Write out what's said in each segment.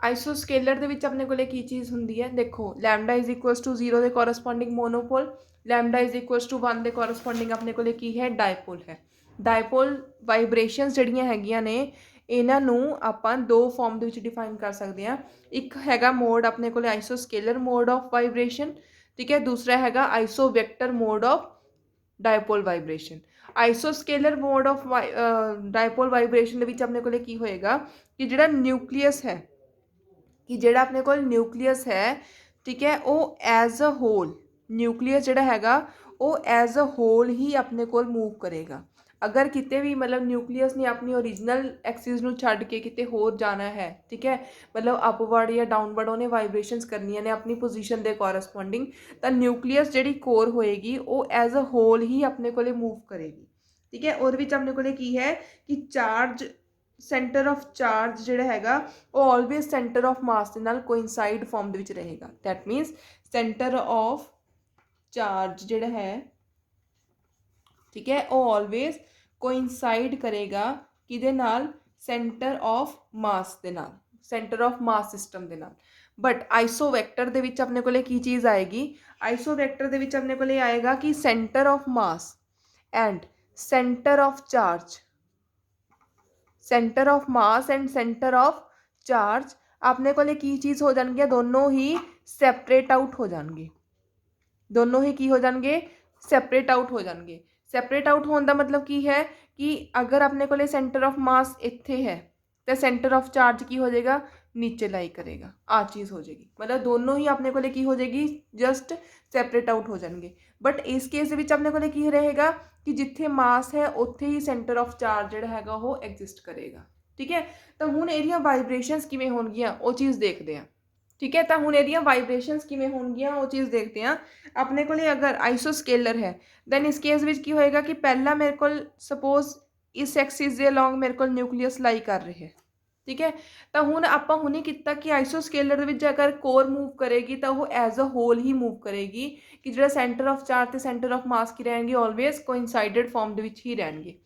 ਆਈਸੋਸਕੇਲਰ ਦੇ ਵਿੱਚ ਆਪਣੇ ਕੋਲੇ ਕੀ ਚੀਜ਼ ਹੁੰਦੀ ਹੈ, ਦੇਖੋ ਲੈਮਡਾ ਇਜ਼ ਇਕੁਅਲਸ ਟੂ 0 ਦੇ corresponding monopole, lambda is equals to 1 ਦੇ ਕੋਰਸਪੋਂਡਿੰਗ ਆਪਣੇ ਕੋਲੇ ਕੀ ਹੈ, ਡਾਇਪੋਲ ਹੈ। ਡਾਇਪੋਲ ਵਾਈਬ੍ਰੇਸ਼ਨਸ ਜਿਹੜੀਆਂ ਹੈਗੀਆਂ ਨੇ ਇਹਨਾਂ ਨੂੰ ਆਪਾਂ ਦੋ ਫਾਰਮ ਦੇ ਵਿੱਚ ਡਿਫਾਈਨ ਕਰ ਸਕਦੇ ਹਾਂ। ਇੱਕ ਹੈਗਾ ਮੋਡ ਆਪਣੇ ਕੋਲੇ ਆਈਸੋਸਕੇਲਰ ਮੋਡ ਆਫ ਵਾਈਬ੍ਰੇਸ਼ਨ, ਠੀਕ ਹੈ। ਦੂਸਰਾ ਹੈਗਾ iso vector mode of dipole vibration. Isoscalar mode of dipole vibration ਦੇ ਵਿੱਚ ਆਪਣੇ ਕੋਲੇ ਕੀ ਹੋਏਗਾ ਕਿ ਜਿਹੜਾ ਨਿਊਕਲੀਅਸ ਹੈ, ਕਿ ਜਿਹੜਾ ਆਪਣੇ ਕੋਲ ਨਿਊਕਲੀਅਸ ਹੈ, ਠੀਕ ਹੈ, ਉਹ ਐਜ਼ ਅ ਹੋਲ ਨਿਊਕਲੀਅਸ ਜਿਹੜਾ ਹੈਗਾ ਉਹ ਐਜ਼ ਅ ਹੋਲ ਹੀ ਆਪਣੇ ਕੋਲ ਮੂਵ ਕਰੇਗਾ। ਅਗਰ ਕਿਤੇ ਵੀ ਮਤਲਬ ਨਿਊਕਲੀਅਸ ਨੇ ਆਪਣੀ ਓਰੀਜਨਲ ਐਕਸਿਸ ਨੂੰ ਛੱਡ ਕੇ ਕਿਤੇ ਹੋਰ ਜਾਣਾ ਹੈ, ਠੀਕ ਹੈ, ਮਤਲਬ ਅਪਵਰਡ ਜਾਂ ਡਾਊਨਵਰਡ ਉਹਨੇ ਵਾਈਬ੍ਰੇਸ਼ਨਸ ਕਰਨੀਆਂ ਨੇ ਆਪਣੀ ਪੋਜੀਸ਼ਨ ਦੇ ਕੋਰਸਪੋਂਡਿੰਗ, ਤਾਂ ਨਿਊਕਲੀਅਸ ਜਿਹੜੀ ਕੋਰ ਹੋਏਗੀ ਉਹ ਐਜ਼ ਅ ਹੋਲ ਹੀ ਆਪਣੇ ਕੋਲੇ ਮੂਵ ਕਰੇਗੀ, ਠੀਕ ਹੈ। ਉਹਦੇ ਵਿੱਚ ਆਪਣੇ ਕੋਲੇ ਕੀ ਹੈ ਕਿ ਚਾਰਜ ਸੈਂਟਰ ਆਫ ਚਾਰਜ ਜਿਹੜਾ ਹੈਗਾ ਉਹ ਆਲਵੇਜ਼ ਸੈਂਟਰ ਆਫ ਮਾਸ ਦੇ ਨਾਲ ਕੋਇਨਸਾਈਡ ਫਾਰਮ ਦੇ ਵਿੱਚ ਰਹੇਗਾ। That means centre of charge ਜਿਹੜਾ ਹੈ, ਠੀਕ ਹੈ, ਉਹ ਆਲਵੇਜ਼ ਕੋਇਨਸਾਈਡ ਕਰੇਗਾ ਕਿਹਦੇ ਨਾਲ, ਸੈਂਟਰ ਆਫ ਮਾਸ ਦੇ ਨਾਲ, ਸੈਂਟਰ ਆਫ ਮਾਸ ਸਿਸਟਮ ਦੇ ਨਾਲ। ਬਟ ਆਈਸੋ ਵੈਕਟਰ ਦੇ ਵਿੱਚ ਆਪਣੇ ਕੋਲੇ ਕੀ ਚੀਜ਼ ਆਏਗੀ, ਆਈਸੋ ਵੈਕਟਰ ਦੇ ਵਿੱਚ ਆਪਣੇ ਕੋਲੇ ਆਏਗਾ ਕਿ centre of mass and centre of charge, centre of mass and centre of charge ਆਪਣੇ ਕੋਲੇ ਕੀ ਚੀਜ਼ ਹੋ ਜਾਣਗੀਆਂ, ਦੋਨੋਂ ਹੀ ਸੈਪਰੇਟ ਆਊਟ ਹੋ ਜਾਣਗੇ, ਦੋਨੋਂ ਹੀ ਕੀ ਹੋ ਜਾਣਗੇ, ਸੈਪਰੇਟ ਆਊਟ ਹੋ ਜਾਣਗੇ। ਸੈਪਰੇਟ ਆਊਟ ਹੋਣ ਦਾ ਮਤਲਬ ਕੀ ਹੈ ਕਿ ਅਗਰ ਆਪਣੇ ਕੋਲੇ ਸੈਂਟਰ ਆਫ ਮਾਸ ਇੱਥੇ ਹੈ ਤਾਂ ਸੈਂਟਰ ਆਫ ਚਾਰਜ ਕੀ ਹੋ ਜਾਏਗਾ, ਨੀਚੇ ਲਾਈ ਕਰੇਗਾ, ਆ ਚੀਜ਼ ਹੋ ਜਾਏਗੀ। ਮਤਲਬ ਦੋਨੋਂ ਹੀ ਆਪਣੇ ਕੋਲੇ ਕੀ ਹੋ ਜਾਏਗੀ, ਜਸਟ ਸੈਪਰੇਟ ਆਊਟ ਹੋ ਜਾਣਗੇ। ਬਟ ਇਸ ਕੇਸ ਦੇ ਵਿੱਚ ਆਪਣੇ ਕੋਲੇ ਕੀ ਰਹੇਗਾ ਕਿ ਜਿੱਥੇ ਮਾਸ ਹੈ ਉੱਥੇ ਹੀ ਸੈਂਟਰ ਆਫ ਚਾਰਜ ਜਿਹੜਾ ਹੈਗਾ ਉਹ ਐਗਜ਼ਿਸਟ ਕਰੇਗਾ, ਠੀਕ ਹੈ। ਤਾਂ ਹੁਣ ਇਹਦੀਆਂ ਵਾਈਬ੍ਰੇਸ਼ਨਸ ਕਿਵੇਂ ਹੋਣਗੀਆਂ ਉਹ ਚੀਜ਼ ਦੇਖਦੇ ਹਾਂ, ਠੀਕ ਹੈ। ਤਾਂ ਹੁਣ ਇਹਦੀਆਂ ਵਾਈਬ੍ਰੇਸ਼ਨਸ ਕਿਵੇਂ ਹੋਣਗੀਆਂ ਉਹ ਚੀਜ਼ ਦੇਖਦੇ ਹਾਂ। ਆਪਣੇ ਕੋਲੇ ਅਗਰ ਆਈਸੋਸਕੇਲਰ ਹੈ ਦੈਨ ਇਸ ਕੇਸ ਵਿੱਚ ਕੀ ਹੋਏਗਾ ਕਿ ਪਹਿਲਾਂ ਮੇਰੇ ਕੋਲ ਸਪੋਜ਼ ਇਸ ਐਕਸਿਸ ਦੇ ਅਲੋਂਗ ਮੇਰੇ ਕੋਲ ਨਿਊਕਲੀਅਸ ਲਾਈ ਕਰ ਰਿਹਾ ਹੈ, ਠੀਕ ਹੈ। ਤਾਂ ਹੁਣ ਆਪਾਂ ਹੁਣੇ ਕੀਤਾ ਕਿ ਆਈਸੋਸਕੇਲਰ ਦੇ ਵਿੱਚ ਅਗਰ ਕੋਰ ਮੂਵ ਕਰੇਗੀ ਤਾਂ ਉਹ ਐਜ਼ ਅ ਹੋਲ ਹੀ ਮੂਵ ਕਰੇਗੀ, ਕਿ ਜਿਹੜਾ ਸੈਂਟਰ ਆਫ ਚਾਰਜ ਤੇ ਸੈਂਟਰ ਆਫ ਮਾਸ ਕੀ ਰਹਿਣਗੇ, ਆਲਵੇਜ਼ ਕੋਇਨਸਾਈਡਡ ਫਾਰਮ ਦੇ ਵਿੱਚ ਹੀ ਰਹਿਣਗੇ।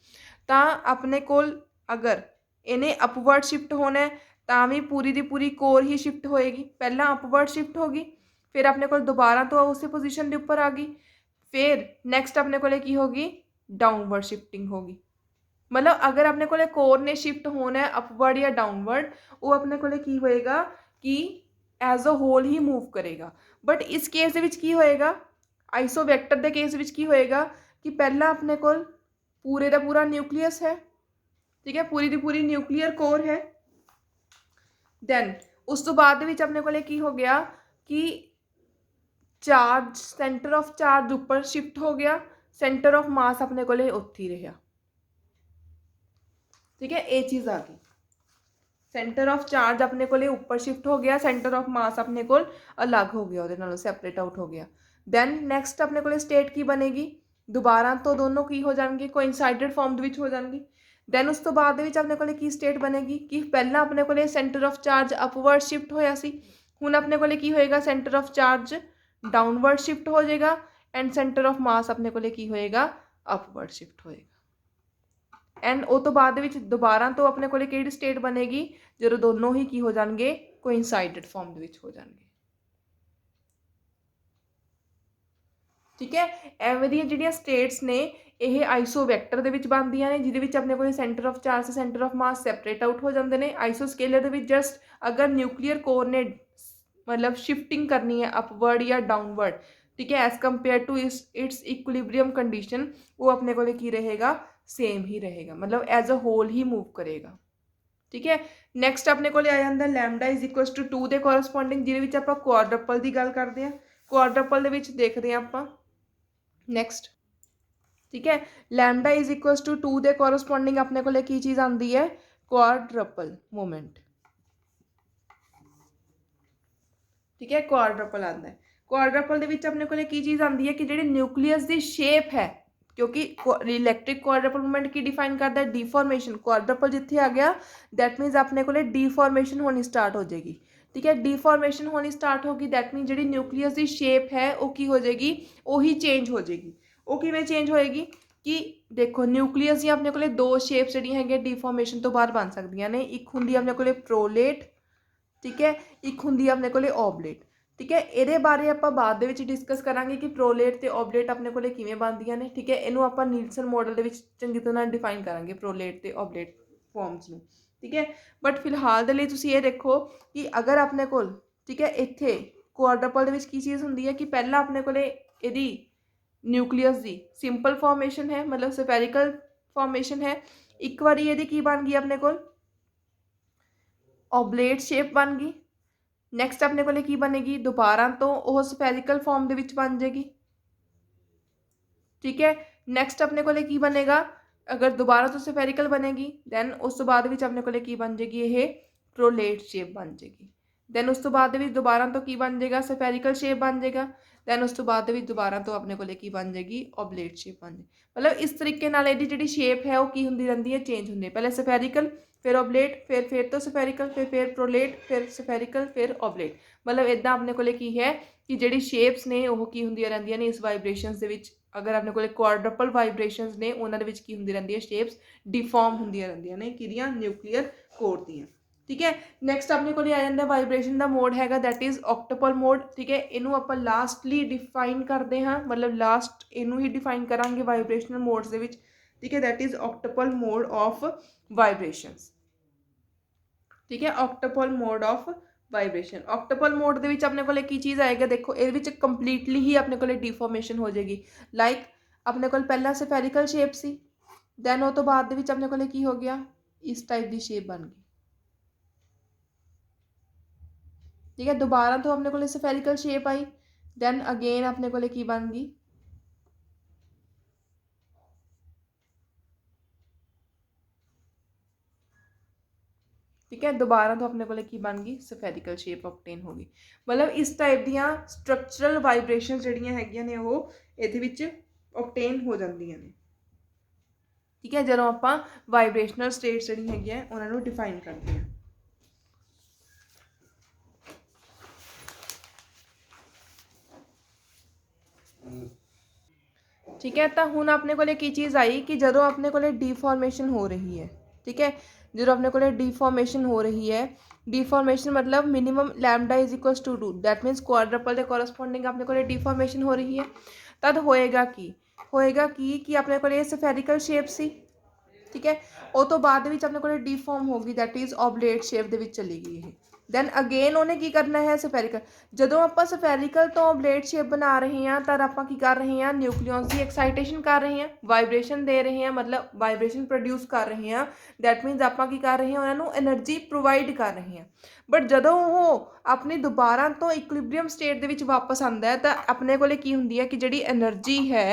ਤਾਂ ਆਪਣੇ ਕੋਲ ਅਗਰ ਇਹਨੇ ਅਪਵਰਡ ਸ਼ਿਫਟ ਹੋਣਾ ਤਾਂ ਵੀ ਪੂਰੀ ਦੀ ਪੂਰੀ ਕੋਰ ਹੀ ਸ਼ਿਫਟ ਹੋਏਗੀ। ਪਹਿਲਾਂ ਅਪਵਰਡ ਸ਼ਿਫਟ ਹੋ ਗਈ, ਫਿਰ ਆਪਣੇ ਕੋਲ ਦੁਬਾਰਾ ਤੋਂ ਉਸੇ ਪੋਜੀਸ਼ਨ ਦੇ ਉੱਪਰ ਆ ਗਈ, ਫਿਰ ਨੈਕਸਟ ਆਪਣੇ ਕੋਲੇ ਕੀ ਹੋਗੀ, ਡਾਊਨਵਰਡ ਸ਼ਿਫਟਿੰਗ ਹੋਗੀ। ਮਤਲਬ ਅਗਰ ਆਪਣੇ ਕੋਲੇ ਕੋਰ ਨੇ ਸ਼ਿਫਟ ਹੋਣਾ ਹੈ ਅਪਵਰਡ ਜਾਂ ਡਾਊਨਵਰਡ, ਉਹ ਆਪਣੇ ਕੋਲੇ ਕੀ ਹੋਏਗਾ ਕਿ ਐਜ਼ ਅ ਹੋਲ ਹੀ ਮੂਵ ਕਰੇਗਾ। ਬਟ ਇਸ ਕੇਸ ਦੇ ਵਿੱਚ ਕੀ ਹੋਏਗਾ, ਆਈਸੋ ਵੈਕਟਰ ਦੇ ਕੇਸ ਵਿੱਚ ਕੀ ਹੋਏਗਾ ਕਿ ਪਹਿਲਾਂ ਆਪਣੇ ਕੋਲ ਪੂਰੇ ਦਾ ਪੂਰਾ ਨਿਊਕਲੀਅਸ ਹੈ, ਠੀਕ ਹੈ, ਪੂਰੀ ਦੀ ਪੂਰੀ ਨਿਊਕਲੀਅਰ ਕੋਰ ਹੈ। ਦੈਨ ਉਸ ਤੋਂ ਬਾਅਦ ਦੇ ਵਿੱਚ ਆਪਣੇ ਕੋਲੇ ਕੀ ਹੋ ਗਿਆ ਕਿ ਚਾਰਜ ਸੈਂਟਰ ਆਫ ਚਾਰਜ ਉੱਪਰ ਸ਼ਿਫਟ ਹੋ ਗਿਆ, ਸੈਂਟਰ ਆਫ ਮਾਸ ਆਪਣੇ ਕੋਲੇ ਉੱਥੇ ਹੀ ਰਿਹਾ, ਠੀਕ ਹੈ। ਇਹ ਚੀਜ਼ ਆ ਗਈ, ਸੈਂਟਰ ਆਫ ਚਾਰਜ ਆਪਣੇ ਕੋਲੇ ਉੱਪਰ ਸ਼ਿਫਟ ਹੋ ਗਿਆ, ਸੈਂਟਰ ਆਫ ਮਾਸ ਆਪਣੇ ਕੋਲ ਅਲੱਗ ਹੋ ਗਿਆ, ਉਹਦੇ ਨਾਲੋਂ ਸੈਪਰੇਟ ਆਊਟ ਹੋ ਗਿਆ। ਦੈਨ ਨੈਕਸਟ ਆਪਣੇ ਕੋਲੇ ਸਟੇਟ ਕੀ ਬਣੇਗੀ, ਦੁਬਾਰਾ ਤੋਂ ਦੋਨੋਂ ਕੀ ਹੋ ਜਾਣਗੇ, ਕੋਇਨਸਾਈਡਡ ਫਾਰਮ ਦੇ ਵਿੱਚ ਹੋ ਜਾਣਗੇ। ਦੈਨ ਉਸ ਤੋਂ ਬਾਅਦ ਦੇ ਵਿੱਚ ਆਪਣੇ ਕੋਲੇ ਕੀ ਸਟੇਟ ਬਣੇਗੀ ਕਿ ਪਹਿਲਾਂ ਆਪਣੇ ਕੋਲੇ centre of charge upward shift ਹੋਇਆ ਸੀ, ਹੁਣ ਆਪਣੇ ਕੋਲੇ ਕੀ ਹੋਏਗਾ, centre of charge downward shift ਹੋ ਜਾਏਗਾ ਐਂਡ ਸੈਂਟਰ ਆਫ ਮਾਸ ਆਪਣੇ ਕੋਲੇ ਕੀ ਹੋਏਗਾ, ਅਪਵਰਡ ਸ਼ਿਫਟ ਹੋਏਗਾ। ਐਂਡ ਉਹ ਤੋਂ ਬਾਅਦ ਦੇ ਵਿੱਚ ਦੁਬਾਰਾ ਤੋਂ ਆਪਣੇ ਕੋਲੇ ਕਿਹੜੀ ਸਟੇਟ ਬਣੇਗੀ, ਜਦੋਂ ਦੋਨੋਂ ਹੀ ਕੀ ਹੋ ਜਾਣਗੇ, ਕੋਇਨਸਾਈਡਡ ਫਾਰਮ ਦੇ ਵਿੱਚ ਹੋ ਜਾਣਗੇ, ਠੀਕ ਹੈ। ਐਵੇਂ ਦੀਆਂ ਜਿਹੜੀਆਂ ਸਟੇਟਸ ਨੇ ਇਹ ਆਈਸੋ ਵੈਕਟਰ ਦੇ ਵਿੱਚ ਬਣਦੀਆਂ ਨੇ, ਜਿਹਦੇ ਵਿੱਚ ਆਪਣੇ ਕੋਲ ਸੈਂਟਰ ਆਫ ਚਾਰਜ ਤੇ centre of mass separate out ਹੋ ਜਾਂਦੇ ਨੇ। ਆਈਸੋਸਕੇਲਰ ਦੇ ਵਿੱਚ ਜਸਟ ਅਗਰ ਨਿਊਕਲੀਅਰ ਕੋਰ ਨੇ ਮਤਲਬ ਸ਼ਿਫਟਿੰਗ ਕਰਨੀ ਹੈ ਅਪਵਰਡ ਜਾਂ ਡਾਊਨਵਰਡ, ਠੀਕ ਹੈ, as compare to its equilibrium condition, ਉਹ ਆਪਣੇ ਕੋਲੇ ਕੀ ਰਹੇਗਾ, ਸੇਮ ਹੀ ਰਹੇਗਾ, ਮਤਲਬ ਐਜ਼ ਅ ਹੋਲ ਹੀ ਮੂਵ ਕਰੇਗਾ, ਠੀਕ ਹੈ। ਨੈਕਸਟ ਆਪਣੇ ਕੋਲੇ ਆ ਜਾਂਦਾ ਲੈਮਡਾ ਇਜ਼ ਇਕੁਅਲਸ ਟੂ 2 ਦੇ ਕੋਰਸਪੋਂਡਿੰਗ, ਜਿਹਦੇ ਵਿੱਚ ਆਪਾਂ ਕੁਆਡਰਪਲ ਦੀ ਗੱਲ ਕਰਦੇ ਹਾਂ। ਕੁਆਡਰਪਲ ਦੇ ਵਿੱਚ ਦੇਖਦੇ ਹਾਂ ਆਪਾਂ ਨੈਕਸਟ, ਠੀਕ ਹੈ। ਲੈਮਡਾ ਇਜ਼ ਇਕੁਅਲਸ ਟੂ 2 ਦੇ ਕੋਰਸਪੋਂਡਿੰਗ ਆਪਣੇ ਕੋਲੇ ਕੀ ਚੀਜ਼ ਆਉਂਦੀ ਹੈ, ਕੁਆਡਰਪਲ ਮੂਵਮੈਂਟ, ਠੀਕ ਹੈ, ਕੁਆਡਰਪਲ ਆਉਂਦਾ ਹੈ। ਕੁਆਡਰਪਲ ਦੇ ਵਿੱਚ ਆਪਣੇ ਕੋਲੇ ਕੀ ਚੀਜ਼ ਆਉਂਦੀ ਹੈ ਕਿ ਜਿਹੜੀ ਨਿਊਕਲੀਅਸ ਦੀ ਸ਼ੇਪ ਹੈ, ਕਿਉਂਕਿ ਇਲੈਕਟ੍ਰਿਕ ਕੁਆਡਰਪਲ ਮੂਵਮੈਂਟ ਕੀ ਡਿਫਾਈਨ ਕਰਦਾ ਹੈ, ਡੀਫੋਰਮੇਸ਼ਨ। ਕੁਆਡਰਪਲ ਜਿੱਥੇ ਆ ਗਿਆ ਦੈਟ ਮੀਨਸ ਆਪਣੇ ਕੋਲੇ ਡੀਫੋਰਮੇਸ਼ਨ ਹੋਣੀ ਸਟਾਰਟ ਹੋ ਜਾਏਗੀ, ਠੀਕ ਹੈ। ਡੀਫੋਰਮੇਸ਼ਨ ਹੋਣੀ ਸਟਾਰਟ ਹੋ ਗਈ ਦੈਟ ਮੀਨ ਜਿਹੜੀ ਨਿਊਕਲੀਅਸ ਦੀ ਸ਼ੇਪ ਹੈ ਉਹ ਕੀ ਹੋ ਜਾਏਗੀ, ਉਹੀ ਚੇਂਜ ਹੋ ਜਾਏਗੀ। ਉਹ ਕਿਵੇਂ ਚੇਂਜ ਹੋਏਗੀ ਕਿ ਦੇਖੋ ਨਿਊਕਲੀਅਸ ਦੀਆਂ ਆਪਣੇ ਕੋਲੇ ਦੋ ਸ਼ੇਪਸ ਜਿਹੜੀਆਂ ਹੈਗੀਆਂ ਡੀਫੋਰਮੇਸ਼ਨ ਤੋਂ ਬਾਅਦ ਬਣ ਸਕਦੀਆਂ ਨੇ, ਇੱਕ ਹੁੰਦੀ ਆਪਣੇ ਕੋਲੇ ਪ੍ਰੋਲੇਟ ठीक है। एक हुंदी है अपने कोले ऑबलेट, ठीक है। ਇਹਦੇ ਬਾਰੇ ਆਪਾਂ ਬਾਅਦ ਦੇ ਵਿੱਚ ਡਿਸਕਸ ਕਰਾਂਗੇ ਕਿ ਪ੍ਰੋਲੇਟ ਤੇ ऑबलेट ਆਪਣੇ ਕੋਲੇ ਕਿਵੇਂ ਬਣਦੀਆਂ ਨੇ, ਠੀਕ ਹੈ। ਇਹਨੂੰ ਆਪਾਂ ਨੀਲਸਨ ਮਾਡਲ ਦੇ ਵਿੱਚ ਚੰਗੀ ਤਰ੍ਹਾਂ ਡਿਫਾਈਨ ਕਰਾਂਗੇ ਪ੍ਰੋਲੇਟ ਤੇ ऑबलेट ਫਾਰਮਸ ਨੂੰ, ਠੀਕ ਹੈ। ਬਟ ਫਿਲਹਾਲ ਦੇ ਲਈ ਤੁਸੀਂ ਇਹ ਦੇਖੋ ਕਿ ਅਗਰ ਆਪਣੇ ਕੋਲ, ਠੀਕ ਹੈ, ਇੱਥੇ ਕੁਆਡਰਪਲ ਦੇ ਵਿੱਚ ਕੀ ਚੀਜ਼ ਹੁੰਦੀ ਹੈ ਕਿ ਪਹਿਲਾਂ ਆਪਣੇ ਕੋਲੇ ਇਹਦੀ ਨਿਊਕਲੀਅਸ ਦੀ ਸਿੰਪਲ ਫਾਰਮੇਸ਼ਨ ਹੈ, ਮਤਲਬ ਸਫੈਰਿਕਲ ਫਾਰਮੇਸ਼ਨ ਹੈ। ਇੱਕ ਵਾਰੀ ਇਹਦੀ ਕੀ ਬਣ ਗਈ ਆਪਣੇ ਕੋਲ ऑबलेट शेप बन गई। नैक्सट अपने को की बनेगी दोबारा तो वह सफेरिकल फॉर्म के विच बन जाएगी, ठीक है। नैक्सट अपने को की बनेगा अगर दोबारा तो सफेरिकल बनेगी दैन उस तो बाद अपने को की बन जाएगी ये प्रोलेट शेप बन जाएगी। दैन उस तो बाद दोबारा तो की बन जाएगा सफेरिकल शेप बन जाएगा। दैन उस तो बाद दोबारा तो अपने को की बन जाएगी ऑबलेट शेप बन जाएगी। मतलब इस तरीके नाल इहदी जिहड़ी शेप है वो की हुंदी रहिंदी है, चेंज हुंदी है। पहले सफेरिकल फिर ऑबलेट फिर तो सफेरिकल फिर प्रोलेट फिर सफेरिकल फिर ऑबलेट। मतलब इदां अपने को की है कि जिहड़ी शेप्स ने वो की हुंदियां रहिंदियां ने इस वाइब्रेशनस दे विच। अगर अपने को क्वाड्रपल वाइब्रेशनस ने उन्हां दे विच की हुंदी रहिंदी है शेप्स डिफॉर्म हुंदियां रहिंदियां ने किहदियां न्यूक्लीयर कोर दियां, ठीक है। नैक्सट अपने को आ जाता वाइब्रेशन का मोड हैगा दैट इज़ ऑक्टोपल मोड, ठीक है। इनू आप लास्टली डिफाइन करते हाँ, मतलब लास्ट इनू ही डिफाइन करांगे वाइब्रेशनल मोड्स दे विच, ठीक है। दैट इज़ ऑक्टोपल मोड ऑफ वाइब्रेशनस, ठीक है। ऑक्टोपल मोड ऑफ वाइब्रेशन ऑक्टोपल मोड दे विच अपने को चीज़ आएगा, देखो ये कंप्लीटली ही अपने को डिफॉर्मेशन हो जाएगी। लाइक अपने को पहला सफेरिकल शेप सी, दैन वो तो बाद अपने को की हो गया इस टाइप की शेप बन गई, ठीक है। दोबारा तो अपने को सफेरिकल शेप आई, दैन अगेन अपने को की बन गई ठीक है। दोबारा तो अपने को की बन गई सफेरिकल शेप ऑब्टेन हो गई। मतलब इस टाइप दियाँ स्ट्रक्चरल वाइब्रेशन जिहड़ियां हैगियां ने वो इहदे विच ऑब्टेन हो जांदियां ने, ठीक है। जदों आपां वाइब्रेशनल स्टेट्स जिहड़ियां हैगियां उन्हां नूं डिफाइन करते हैं, ठीक है। तो हुण अपने को की चीज़ आई कि जदों अपने को डिफॉर्मेशन हो रही है, ठीक है। जो अपने को डिफॉर्मेशन हो रही है, डिफॉर्मेशन मतलब minimum lambda is equals to 2, that means quadrupole के कोरसपोंडिंग अपने को डिफॉर्मेशन हो रही है। तद होएगा कि अपने को सफेरिकल शेप सी, ठीक है। वो तो बाद अपने को डिफॉर्म होगी दैट इज़ ऑबलेट शेप दे विच चली गई है। दैन अगेन उन्हें की करना है सफेरिकल। जदों आप सफेरिकल तो ऑबलेट शेप बना रहे हैं तब आप की कर रहे हैं न्यूक्लियस की एक्साइटेशन कर रहे हैं, वाइब्रेशन दे रहे हैं, मतलब वाइब्रेशन प्रोड्यूस कर रहे हैं। दैट मीनस आप की कर रहे हैं उन्होंने एनर्जी प्रोवाइड कर रहे हैं। बट जदों वो अपनी दोबारा तो इक्विलिब्रियम स्टेट दे विच वापस आता है तो अपने को की हुंदी है कि जिहड़ी एनर्जी है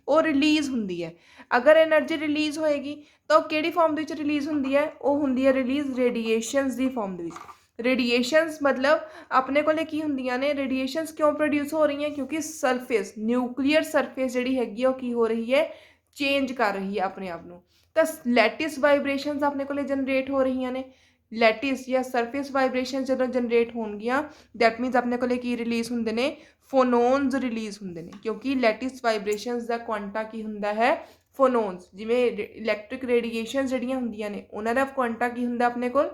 वो रिलीज़ हुंदी है। अगर एनर्जी रिलीज़ होएगी तो किहड़ी फॉर्म दे विच रिलीज़ हुंदी है, वो हुंदी है रिलीज़ रेडिएशनस दी फॉर्म दे विच। रेडिएशनस मतलब अपने को की हुंदियां ने रेडिएशनस क्यों प्रोड्यूस हो रही हैं, क्योंकि सरफेस न्यूक्लीयर सरफेस जिहड़ी हैगी वो की हो रही है चेंज कर रही है अपने आप नूं। तो लैटिस वाइब्रेशनस अपने को जनरेट हो रही ने। लैटिस या सरफेस वाइब्रेशन जो जनरेट होणगियां दैट मीनस अपने को की रिलीज़ हुंदे ने फोनोन्स रिलीज़ हुंदे ने, क्योंकि लैटिस वाइब्रेशनस का क्वांटा की हुंदा है फोनोन्स। जिवें इलैक्ट्रिक रेडिएशन जिहड़ियां हुंदियां ने उन्हां दा क्वांटा की हुंदा अपने को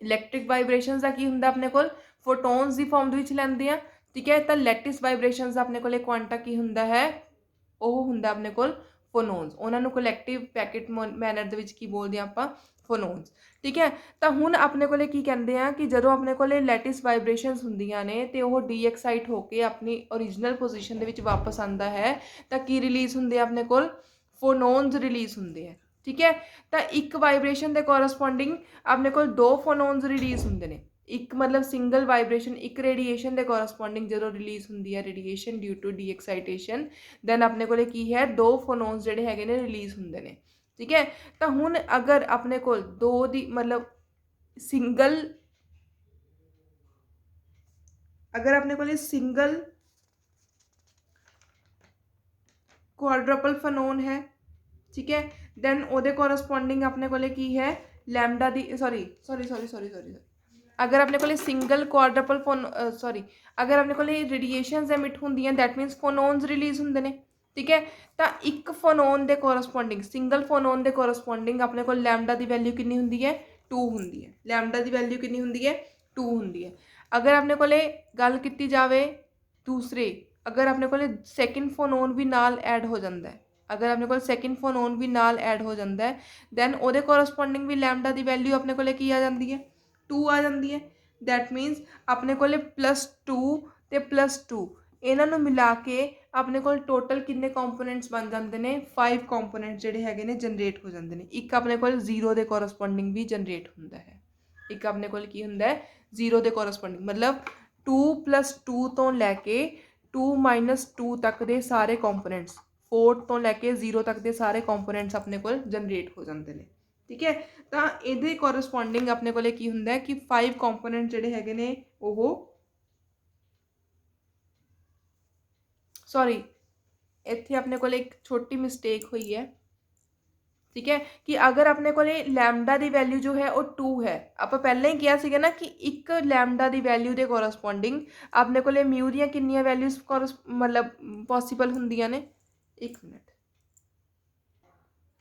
इलैक्ट्रिक वाइब्रेशनस का की हुंदा अपने को फोटोन्स की फॉर्म विच लैंदे आ, ठीक है। तो लैटिस वाइब्रेशनस अपने को क्वांटा की हुंदा है वो हुंदा अपने को फोनोन्स। उन्होंने कलैक्टिव पैकेट मैनर दे विच की बोलते हैं आपां फोनोन्स, ठीक है। तो हुण अपने को की कहते हैं कि जदों अपने को लैटिस वाइब्रेशनस हुंदियां ने तो वह डी एक्साइट होकर अपनी ओरिजिनल पोजीशन दे विच वापस आता है तो की रिलीज़ हुंदे अपने को फोनोन्स रिलीज़ हुंदे हैं, ठीक है। तो एक वाइब्रेशन के कोरसपोंडिंग अपने को 2 फोनोन्स रिलीज़ होंगे ने। एक मतलब सिंगल वाइब्रेशन एक रेडिएशन के कोरसपोंडिंग जो रिलीज़ होंगी है radiation due to de excitation, then अपने को की है 2 फोनोन्स जोड़े है रिलीज़ होंगे ने, ठीक है। तो हुण अगर अपने को 2 दी मतलब सिंगल अगर अपने को सिंगल क्वाड्रपल फोनोन है, ठीक है, दैन वो कोरसपोंडिंग अपने को की है लैम्डा दी सॉरी अगर अपने को सिंगल क्वाड्रपल फोन अगर अपने को रेडिएशनस एमिट होंदियां दैट मीनस फोनोन्स रिलीज़ होंदे ने, ठीक है। तो एक फोनोन के कोरसपोंडिंग सिंगल फोनोन के कोरसपोंडिंग अपने को लैम्डा की वैल्यू कितनी होंदी है 2 ਹੁੰਦੀ ਹੈ। ਲੈਮਡਾ ਦੀ ਵੈਲਿਊ ਕਿੰਨੀ ਹੁੰਦੀ ਹੈ 2 ਹੁੰਦੀ ਹੈ। ਅਗਰ ਆਪਣੇ ਕੋਲੇ ਗੱਲ ਕੀਤੀ ਜਾਵੇ ਦੂਸਰੇ, ਅਗਰ ਆਪਣੇ ਕੋਲੇ ਸੈਕਿੰਡ ਫੋਨੋਨ ਵੀ ਨਾਲ ਐਡ ਹੋ ਜਾਂਦਾ ਹੈ, ਅਗਰ ਆਪਣੇ ਕੋਲ ਸੈਕਿੰਡ ਫੋਨੋਨ ਵੀ ਨਾਲ ਐਡ ਹੋ ਜਾਂਦਾ ਹੈ ਦੈਨ ਉਹਦੇ ਕੋਰਸਪੋਂਡਿੰਗ ਵੀ ਲੈਮਡਾ ਦੀ ਵੈਲਿਊ ਆਪਣੇ ਕੋਲੇ ਕੀ ਆ ਜਾਂਦੀ ਹੈ 2 ਆ ਜਾਂਦੀ ਹੈ। ਦੈਟ ਮੀਨਸ ਆਪਣੇ ਕੋਲੇ +2 ਤੇ +2 ਇਹਨਾਂ ਨੂੰ ਮਿਲਾ ਕੇ ਆਪਣੇ ਕੋਲ ਟੋਟਲ ਕਿੰਨੇ ਕੰਪੋਨੈਂਟਸ ਬਣ ਜਾਂਦੇ ਨੇ 5 ਕੰਪੋਨੈਂਟਸ ਜਿਹੜੇ ਹੈਗੇ ਨੇ ਜਨਰੇਟ ਹੋ ਜਾਂਦੇ ਨੇ। ਇੱਕ ਆਪਣੇ ਕੋਲ 0 ਦੇ ਕੋਰਸਪੋਂਡਿੰਗ ਵੀ ਜਨਰੇਟ ਹੁੰਦਾ ਹੈ, ਇੱਕ ਆਪਣੇ ਕੋਲ ਕੀ ਹੁੰਦਾ ਹੈ 0 ਦੇ ਕੋਰਸਪੋਂਡਿੰਗ, ਮਤਲਬ 2 + 2 ਤੋਂ ਲੈ ਕੇ 2 - 2 ਤੱਕ ਦੇ ਸਾਰੇ ਕੰਪੋਨੈਂਟਸ, 4 ਤੋਂ ਲੈ ਕੇ 0 ਤੱਕ ਦੇ ਸਾਰੇ ਕੰਪੋਨੈਂਟਸ ਆਪਣੇ ਕੋਲ ਜਨਰੇਟ ਹੋ ਜਾਂਦੇ ਨੇ। ਠੀਕ ਹੈ, ਤਾਂ ਇਹਦੇ ਕੋਰਸਪੋਂਡਿੰਗ ਆਪਣੇ ਕੋਲੇ ਕੀ ਹੁੰਦਾ ਹੈ ਕਿ 5 ਕੰਪੋਨੈਂਟ ਜਿਹੜੇ ਹੈਗੇ ਨੇ ਉਹ ਸੌਰੀ ਇੱਥੇ ਆਪਣੇ ਕੋਲੇ ਇੱਕ ਛੋਟੀ ਮਿਸਟੇਕ ਹੋਈ ਹੈ। ਠੀਕ ਹੈ, ਕਿ ਅਗਰ ਆਪਣੇ ਕੋਲੇ ਲੈਮਡਾ ਦੀ ਵੈਲਿਊ ਜੋ ਹੈ ਉਹ 2 ਹੈ, ਆਪਾਂ ਪਹਿਲਾਂ ਹੀ ਕਿਹਾ ਸੀਗਾ ਨਾ ਕਿ ਇੱਕ ਲੈਮਡਾ ਦੀ ਵੈਲਿਊ ਦੇ ਕੋਰਸਪੋਂਡਿੰਗ ਆਪਣੇ ਕੋਲੇ ਮਿਊ ਦੀਆਂ ਕਿੰਨੀਆਂ ਵੈਲਿਊਜ਼ ਮਤਲਬ ਪੋਸੀਬਲ ਹੁੰਦੀਆਂ ਨੇ। ਇੱਕ ਮਿੰਟ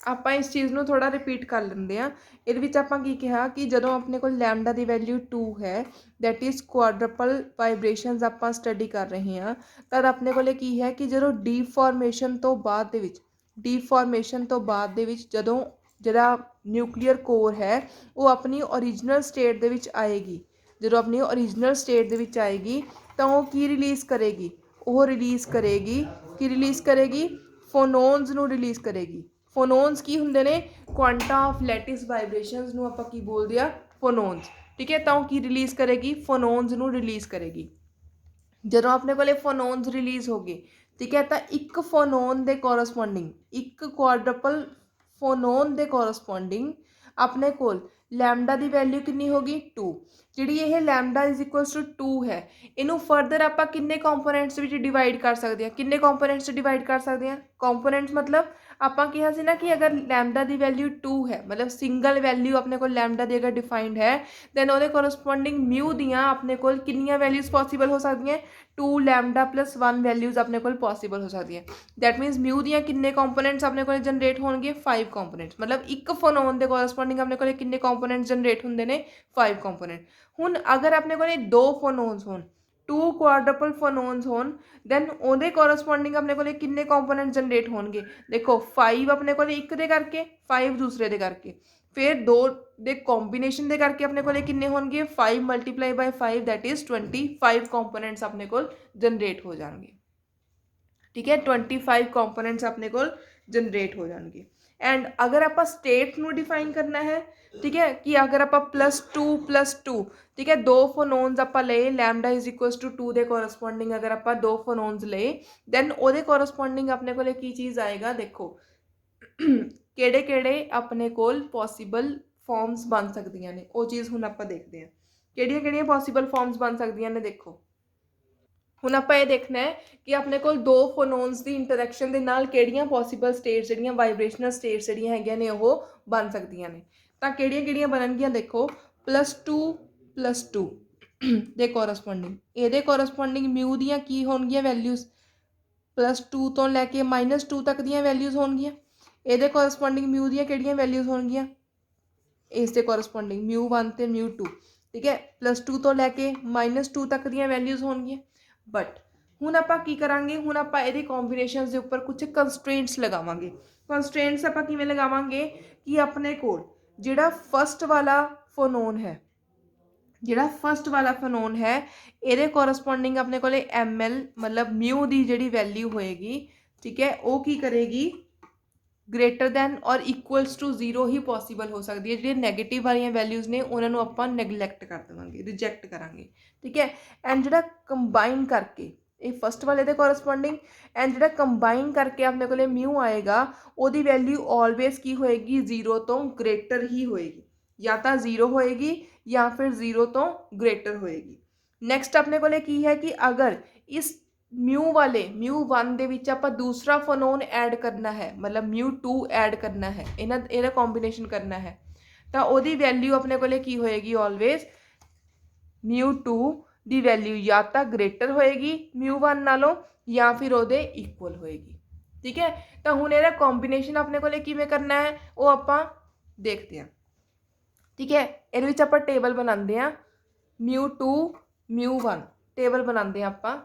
ਆਪਾਂ ਇਸ ਚੀਜ਼ ਨੂੰ ਥੋੜਾ ਰਿਪੀਟ ਕਰ ਲੈਂਦੇ ਹਾਂ। ਇਹਦੇ ਵਿੱਚ ਆਪਾਂ ਕੀ ਕਿਹਾ ਕਿ ਜਦੋਂ ਆਪਣੇ ਕੋਲ ਲੈਮਡਾ ਦੀ ਵੈਲਿਊ 2 ਹੈ ਦੈਟ ਇਜ਼ ਕੁਆਡਰਪਲ ਵਾਈਬ੍ਰੇਸ਼ਨਸ ਆਪਾਂ ਸਟੱਡੀ ਕਰ ਰਹੇ ਹਾਂ, ਤਦ ਆਪਣੇ ਕੋਲੇ ਕੀ ਹੈ ਕਿ ਜਦੋਂ ਡੀਫਾਰਮੇਸ਼ਨ ਤੋਂ ਬਾਅਦ ਦੇ ਵਿੱਚ ਜਦੋਂ ਜਿਹੜਾ ਨਿਊਕਲੀਅਰ ਕੋਰ ਹੈ ਉਹ ਆਪਣੀ ਓਰੀਜਨਲ ਸਟੇਟ ਦੇ ਵਿੱਚ ਆਏਗੀ, ਜਦੋਂ ਆਪਣੀ ਓਰੀਜਨਲ ਸਟੇਟ ਦੇ ਵਿੱਚ ਆਏਗੀ ਤਾਂ ਉਹ ਕੀ ਰਿਲੀਜ਼ ਕਰੇਗੀ, ਉਹ ਰਿਲੀਜ਼ ਕਰੇਗੀ ਫੋਨੋਨਸ ਨੂੰ ਰਿਲੀਜ਼ ਕਰੇਗੀ। ਫੋਨੋਨਸ ਕੀ ਹੁੰਦੇ ਨੇ ਕੁਆਂਟਾ ਆਫ ਲੈਟਿਸ ਵਾਈਬ੍ਰੇਸ਼ਨਸ ਨੂੰ ਆਪਾਂ ਕੀ ਬੋਲਦੇ ਆ ਫੋਨੋਨਸ। ਠੀਕ ਹੈ, ਤਾਂ ਉਹ ਕੀ ਰਿਲੀਜ਼ ਕਰੇਗੀ ਫੋਨੋਨਸ ਨੂੰ ਰਿਲੀਜ਼ ਕਰੇਗੀ। ਜਦੋਂ ਆਪਣੇ ਕੋਲੇ ਫੋਨੋਨਸ ਰਿਲੀਜ਼ ਹੋ ਗਏ, ਠੀਕ ਹੈ, ਤਾਂ ਇੱਕ ਫੋਨੋਨ ਦੇ ਕੋਰਸਪੋਂਡਿੰਗ, ਇੱਕ ਕੁਆਡਰਪਲ ਫੋਨੋਨ ਦੇ ਕੋਰਸਪੋਂਡਿੰਗ ਆਪਣੇ ਕੋਲ ਲੈਮਡਾ ਦੀ ਵੈਲਿਊ ਕਿੰਨੀ ਹੋ ਗਈ 2। ਜਿਹੜੀ ਇਹ ਲੈਮਡਾ = 2 ਹੈ, ਇਹਨੂੰ ਫਰਦਰ ਆਪਾਂ ਕਿੰਨੇ ਕੰਪੋਨੈਂਟਸ ਵਿੱਚ ਡਿਵਾਈਡ ਕਰ ਸਕਦੇ ਹਾਂ, ਕਿੰਨੇ ਕੰਪੋਨੈਂਟਸ ਡਿਵਾਈਡ ਕਰ ਸਕਦੇ ਹਾਂ। ਕੰਪੋਨੈਂਟਸ ਮਤਲਬ ਆਪਾਂ ਕਿਹਾ ਸੀ ਨਾ ਕਿ ਅਗਰ ਲੈਮਡਾ ਦੀ ਵੈਲਿਊ 2 ਹੈ, ਮਤਲਬ ਸਿੰਗਲ ਵੈਲਿਊ ਆਪਣੇ ਕੋਲ ਲੈਮਡਾ ਦੀ ਅਗਰ ਡਿਫਾਈਨਡ ਹੈ ਦੈਨ ਉਹਦੇ ਕੋਰਸਪੋਂਡਿੰਗ ਮਿਊ ਦੀਆਂ ਆਪਣੇ ਕੋਲ ਕਿੰਨੀਆਂ ਵੈਲਿਊਜ਼ ਪੋਸੀਬਲ ਹੋ ਸਕਦੀਆਂ 2 ਲੈਮਡਾ + 1 ਵੈਲਿਊਜ਼ ਆਪਣੇ ਕੋਲ ਪੋਸੀਬਲ ਹੋ ਸਕਦੀਆਂ। ਦੈਟ ਮੀਨਸ ਮਿਊ ਦੀਆਂ ਕਿੰਨੇ ਕੰਪੋਨੈਂਟਸ ਆਪਣੇ ਕੋਲ ਜਨਰੇਟ ਹੋਣਗੇ 5 ਕੰਪੋਨੈਂਟਸ, ਮਤਲਬ ਇੱਕ ਫੋਨੋਨ ਦੇ ਕੋਰਸਪੋਂਡਿੰਗ ਆਪਣੇ ਕੋਲ ਕਿੰਨੇ ਕੰਪੋਨੈਂਟਸ ਜਨਰੇਟ ਹੁੰਦੇ ਨੇ 5 ਕੰਪੋਨੈਂਟ। ਹੁਣ ਅਗਰ ਆਪਣੇ ਕੋਲ 2 ਫੋਨੋਨਸ ਹੋਣ, 2 ਕੁਆਡਰਪਲ ਫੋਨੋਨਸ ਹੋਣ ਦੈਨ ਉਹਦੇ ਕੋਰਸਪੋਂਡਿੰਗ ਆਪਣੇ ਕੋਲ ਕਿੰਨੇ ਕੰਪੋਨੈਂਟ ਜਨਰੇਟ ਹੋਣਗੇ। ਦੇਖੋ 5 ਆਪਣੇ ਕੋਲ ਇੱਕ ਦੇ ਕਰਕੇ, 5 ਦੂਸਰੇ ਦੇ ਕਰਕੇ, ਫਿਰ 2 ਦੇ ਕੰਬੀਨੇਸ਼ਨ ਦੇ ਕਰਕੇ ਆਪਣੇ ਕੋਲ ਕਿੰਨੇ ਹੋਣਗੇ 5 × 5 ਦੈਟ ਇਜ਼ 25 ਕੰਪੋਨੈਂਟਸ ਆਪਣੇ ਕੋਲ ਜਨਰੇਟ ਹੋ ਜਾਣਗੇ। ਠੀਕ ਹੈ, 25 ਕੰਪੋਨੈਂਟਸ ਆਪਣੇ ਕੋਲ ਜਨਰੇਟ ਹੋ ਜਾਣਗੇ। ਐਂਡ ਅਗਰ ਆਪਾਂ ਸਟੇਟ ਨੂੰ ਡਿਫਾਈਨ ਕਰਨਾ ਹੈ, ਠੀਕ ਹੈ, ਕਿ ਅਗਰ ਆਪਾਂ +2 + 2, ਠੀਕ ਹੈ, 2 ਫੋਨੋਨਸ ਆਪਾਂ ਲਏ ਲੈਮਡਾ = 2 ਦੇ ਕੋਰਸਪੋਂਡਿੰਗ ਅਗਰ ਆਪਾਂ 2 ਫੋਨੋਨਸ ਲਏ ਦੈਨ ਉਹਦੇ ਕੋਰਸਪੋਂਡਿੰਗ ਆਪਣੇ ਕੋਲ ਕੀ ਚੀਜ਼ ਆਏਗਾ। ਦੇਖੋ ਕਿਹੜੇ ਕਿਹੜੇ ਆਪਣੇ ਕੋਲ ਪੋਸੀਬਲ ਫਾਰਮਸ ਬਣ ਸਕਦੀਆਂ ਨੇ, ਉਹ ਚੀਜ਼ ਹੁਣ ਆਪਾਂ ਦੇਖਦੇ ਹਾਂ ਕਿਹੜੀਆਂ ਕਿਹੜੀਆਂ ਪੋਸੀਬਲ ਫਾਰਮਸ ਬਣ ਸਕਦੀਆਂ ਨੇ। ਦੇਖੋ ਹੁਣ ਆਪਾਂ ਇਹ ਦੇਖਣਾ ਹੈ ਕਿ ਆਪਣੇ ਕੋਲ 2 ਫੋਨੋਨਸ ਦੀ ਇੰਟਰੈਕਸ਼ਨ ਦੇ ਨਾਲ ਕਿਹੜੀਆਂ ਪੋਸੀਬਲ ਸਟੇਟਸ ਜਿਹੜੀਆਂ ਵਾਈਬ੍ਰੇਸ਼ਨਲ ਸਟੇਟਸ ਜਿਹੜੀਆਂ ਹੈਗੀਆਂ ਨੇ ਉਹ ਬਣ ਸਕਦੀਆਂ ਨੇ। ਤਾਂ ਕਿਹੜੀਆਂ ਕਿਹੜੀਆਂ ਬਣਨਗੀਆਂ ਦੇਖੋ +2 + 2 ਦੇ ਕੋਰਸਪੋਂਡਿੰਗ, ਇਹਦੇ ਕੋਰਸਪੋਂਡਿੰਗ ਮਿਊ ਦੀਆਂ ਕੀ ਹੋਣਗੀਆਂ ਵੈਲਿਊਜ਼ +2 ਤੋਂ ਲੈ ਕੇ -2 ਤੱਕ ਦੀਆਂ ਵੈਲਿਊਜ਼ ਹੋਣਗੀਆਂ। ਇਹਦੇ ਕੋਰਸਪੋਂਡਿੰਗ ਮਿਊ ਦੀਆਂ ਕਿਹੜੀਆਂ ਵੈਲਿਊਜ਼ ਹੋਣਗੀਆਂ, ਇਸ ਦੇ ਕੋਰਸਪੋਂਡਿੰਗ μ1 ਤੇ μ2। ਠੀਕ ਹੈ, +2 ਤੋਂ ਲੈ ਕੇ -2 ਤੱਕ ਦੀਆਂ ਵੈਲਿਊਜ਼ ਹੋਣਗੀਆਂ। ਬਟ ਹੁਣ ਆਪਾਂ ਕੀ ਕਰਾਂਗੇ, ਹੁਣ ਆਪਾਂ ਇਹਦੇ ਕੰਬੀਨੇਸ਼ਨਸ ਦੇ ਉੱਪਰ ਕੁਝ ਕੰਸਟ੍ਰੇਂਟਸ ਲਗਾਵਾਂਗੇ। ਕੰਸਟ੍ਰੇਂਟਸ ਆਪਾਂ ਕਿਵੇਂ ਲਗਾਵਾਂਗੇ ਕਿ ਆਪਣੇ ਕੋਲ ਜਿਹੜਾ ਫਸਟ ਵਾਲਾ ਫੋਨੋਨ ਹੈ ਇਹਦੇ ਕੋਰਸਪੋਂਡਿੰਗ ਆਪਣੇ ਕੋਲੇ ml ਮਤਲਬ ਮਿਊ ਦੀ ਜਿਹੜੀ ਵੈਲਿਊ ਹੋਏਗੀ, ਠੀਕ ਹੈ, ਉਹ ਕੀ ਕਰੇਗੀ > ਔਰ = 0 ਹੀ ਪੋਸੀਬਲ ਹੋ ਸਕਦੀ ਹੈ। ਜਿਹੜੀਆਂ ਨੈਗੇਟਿਵ ਵਾਲੀਆਂ ਵੈਲਿਊਜ਼ ਨੇ ਉਹਨਾਂ ਨੂੰ ਆਪਾਂ ਨੈਗਲੈਕਟ ਕਰ ਦੇਵਾਂਗੇ, ਰਿਜੈਕਟ ਕਰਾਂਗੇ। ਠੀਕ ਹੈ, ਐਂਡ ਜਿਹੜਾ ਕੰਬਾਈਨ ਕਰਕੇ ਇਹ ਫਸਟ ਵਾਲੇ ਦੇ ਕੋਰਸਪੋਂਡਿੰਗ ਐਂਡ ਜਿਹੜਾ ਕੰਬਾਈਨ ਕਰਕੇ ਆਪਣੇ ਕੋਲੇ ਮਿਊ ਆਏਗਾ ਉਹਦੀ ਵੈਲਿਊ ਆਲਵੇਜ਼ ਕੀ ਹੋਏਗੀ 0 ਤੋਂ ਗ੍ਰੇਟਰ ਹੀ ਹੋਏਗੀ, ਜਾਂ ਤਾਂ 0 ਹੋਏਗੀ ਜਾਂ ਫਿਰ 0 ਤੋਂ ਗ੍ਰੇਟਰ ਹੋਏਗੀ। ਨੈਕਸਟ ਆਪਣੇ ਕੋਲੇ ਕੀ ਹੈ ਕਿ ਅਗਰ ਇਸ μ1 ਦੇ ਵਿੱਚ ਆਪਾਂ ਦੂਸਰਾ ਫੋਨੋਨ ਐਡ ਕਰਨਾ ਹੈ, ਮਤਲਬ μ2 ਐਡ ਕਰਨਾ ਹੈ, ਇਹਦਾ ਕੰਬੀਨੇਸ਼ਨ ਕਰਨਾ ਹੈ, ਤਾਂ ਉਹਦੀ ਵੈਲਿਊ ਆਪਣੇ ਕੋਲੇ ਕੀ ਹੋਏਗੀ ਆਲਵੇਜ਼ μ2 ਦੀ ਵੈਲਿਊ ਜਾਂ ਤਾਂ ਗ੍ਰੇਟਰ ਹੋਏਗੀ μ1 ਨਾਲੋਂ ਜਾਂ ਫਿਰ ਉਹਦੇ ਇਕੁਅਲ ਹੋਏਗੀ। ਠੀਕ ਹੈ, ਤਾਂ ਹੁਣ ਇਹਦਾ ਕੰਬੀਨੇਸ਼ਨ ਆਪਣੇ ਕੋਲੇ ਕਿਵੇਂ ਕਰਨਾ ਹੈ ਉਹ ਆਪਾਂ ਦੇਖਦੇ ਹਾਂ। ठीक है। ਇਹਦੇ ਵਿੱਚ ਆਪਾਂ ਟੇਬਲ ਬਣਾਉਂਦੇ ਆ μ2 μ1 ਟੇਬਲ ਬਣਾਉਂਦੇ ਆ ਆਪਾਂ